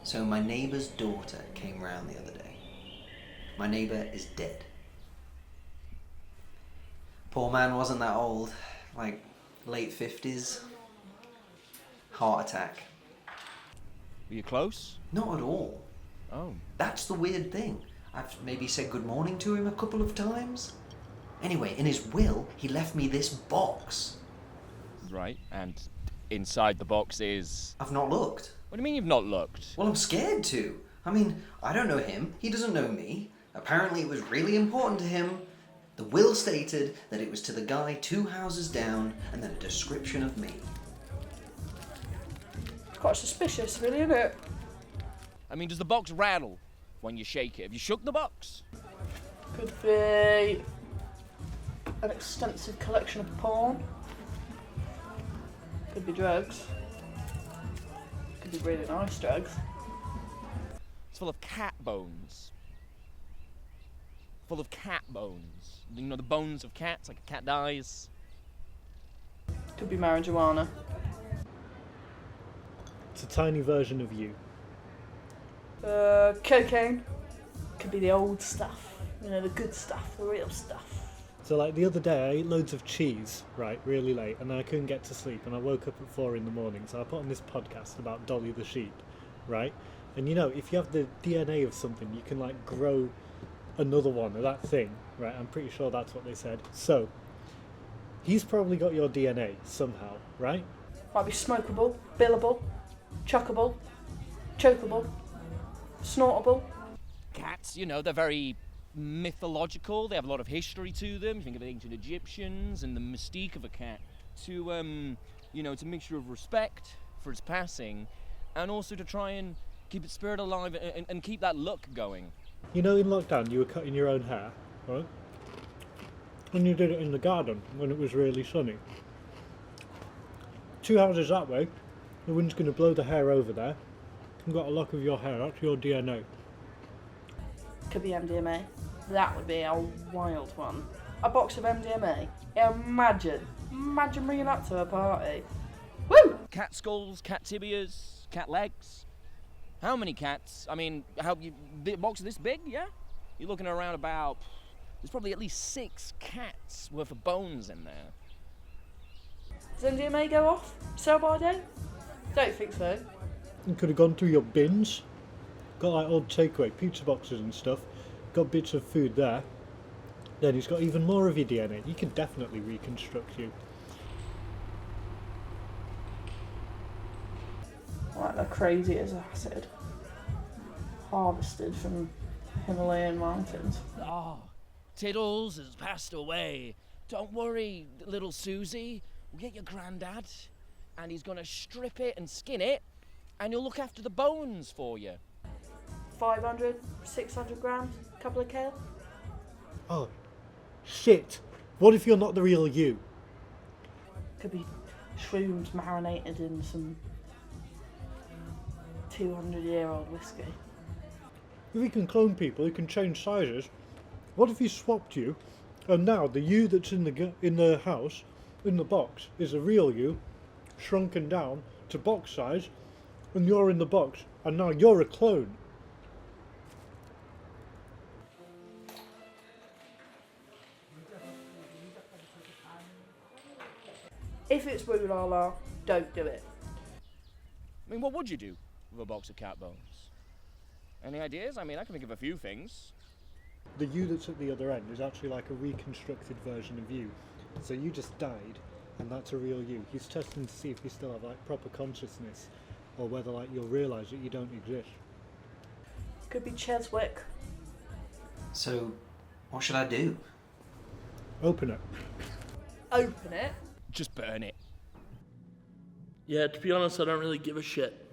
So my neighbour's daughter came round the other day. My neighbour is dead. Poor man wasn't that old, like late 50s. Heart attack. Were you close? Not at all. Oh. That's the weird thing. I've maybe said good morning to him a couple of times. Anyway, in his will, he left me this box. Right, and inside the box is... I've not looked. What do you mean you've not looked? Well, I'm scared to. I mean, I don't know him, he doesn't know me. Apparently it was really important to him. The will stated that it was to the guy 2 houses down, and then a description of me. Quite suspicious, really, isn't it? I mean, does the box rattle when you shake it? Have you shook the box? Could be an extensive collection of porn. Could be drugs. Could be really nice drugs. It's full of cat bones. Full of cat bones. You know the bones of cats, like a cat dies. Could be marijuana. It's a tiny version of you. Cocaine. Could be the old stuff. You know, the good stuff, the real stuff. So like the other day I ate loads of cheese, right, really late, and I couldn't get to sleep, and I woke up at 4 a.m, so I put on this podcast about Dolly the sheep, right? And you know, if you have the DNA of something, you can like grow another one of that thing, right? I'm pretty sure that's what they said. So, he's probably got your DNA somehow, right? Might be smokable, billable, chuckable, chokeable, snortable. Cats, you know, they're very mythological. They have a lot of history to them. You think of the ancient Egyptians and the mystique of a cat. To, you know, it's a mixture of respect for its passing and also to try and keep its spirit alive and keep that look going. You know, in lockdown you were cutting your own hair, right? And you did it in the garden when it was really sunny. 2 houses that way, the wind's going to blow the hair over there. You've got a lock of your hair, that's your DNA. Could be MDMA. That would be a wild one. A box of MDMA. Imagine bringing that to a party. Woo! Cat skulls, cat tibias, cat legs. How many cats? I mean, a box this big, yeah? You're looking around about... There's probably at least 6 cats worth of bones in there. Does MDMA go off? Sell by date? Don't think so. You could have gone through your bins, got like old takeaway pizza boxes and stuff, got bits of food there. Then he's got even more of your DNA. He can definitely reconstruct you. Like the crazy as acid. Harvested from Himalayan mountains. Oh, Tiddles has passed away. Don't worry, little Susie. We'll get your granddad, and he's gonna strip it and skin it, and he'll look after the bones for you. 500, 600 grams, couple of kale. Oh, shit. What if you're not the real you? Could be shrooms marinated in some 200-year-old whiskey. If he can clone people, he can change sizes. What if he swapped you, and now the you that's in the house, in the box, is the real you, shrunken down to box size, and you're in the box, and now you're a clone. If it's woo-la-la, don't do it. I mean, what would you do with a box of cat bones? Any ideas? I mean, I can think of a few things. The you that's at the other end is actually like a reconstructed version of you. So you just died, and that's a real you. He's testing to see if you still have like proper consciousness, or whether like you'll realise that you don't exist. Could be Cheswick. So, what should I do? Open it. Open it. Just burn it. Yeah, to be honest, I don't really give a shit.